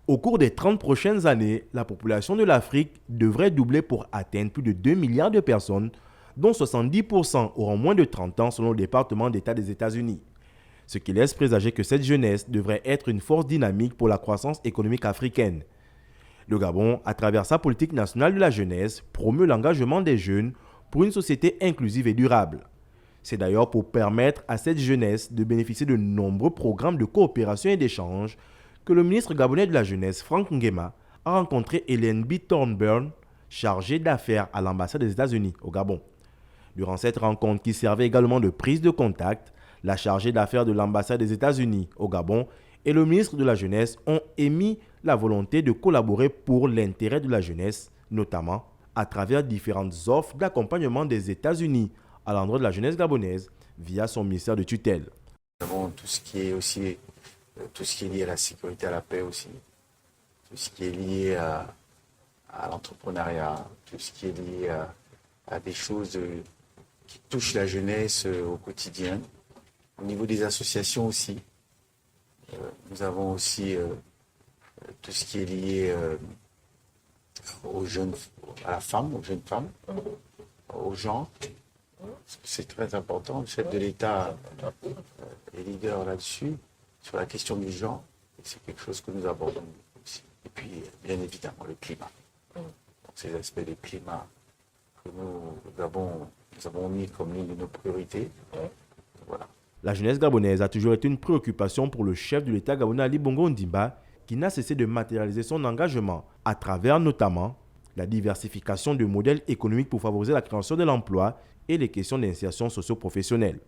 Au cours des 30 prochaines années, la population de l'Afrique devrait doubler pour atteindre plus de 2 milliards de personnes, dont 70% auront moins de 30 ans selon le département d'État des États-Unis. Ce qui laisse présager que cette jeunesse devrait être une force dynamique pour la croissance économique africaine. Le Gabon, à travers sa politique nationale de la jeunesse, promeut l'engagement des jeunes pour une société inclusive et durable. C'est d'ailleurs pour permettre à cette jeunesse de bénéficier de nombreux programmes de coopération et d'échange que le ministre gabonais de la Jeunesse, Franck Nguema, a rencontré Hélène B. Thornburn, chargée d'affaires à l'ambassade des États-Unis au Gabon. Durant cette rencontre qui servait également de prise de contact, la chargée d'affaires de l'ambassade des États-Unis au Gabon et le ministre de la Jeunesse ont émis la volonté de collaborer pour l'intérêt de la jeunesse, notamment à travers différentes offres d'accompagnement des États-Unis à l'endroit de la jeunesse gabonaise via son ministère de tutelle. Nous avons tout ce qui est aussi tout ce qui est lié à la sécurité, à la paix aussi, tout ce qui est lié à l'entrepreneuriat, tout ce qui est lié à des choses qui touchent la jeunesse au quotidien. Au niveau des associations aussi, nous avons aussi tout ce qui est lié aux jeunes, à la femme, aux jeunes femmes, aux gens. C'est très important. Le chef de l'État est leader là-dessus, sur la question du genre. C'est quelque chose que nous abordons aussi. Et puis, bien évidemment, le climat. Donc, ces aspects du climat que nous avons mis comme l'une de nos priorités. Voilà. La jeunesse gabonaise a toujours été une préoccupation pour le chef de l'État gabonais Ali Bongo Ondimba, qui n'a cessé de matérialiser son engagement à travers notamment la diversification de modèles économiques pour favoriser la création de l'emploi et les questions d'insertion socio-professionnelle.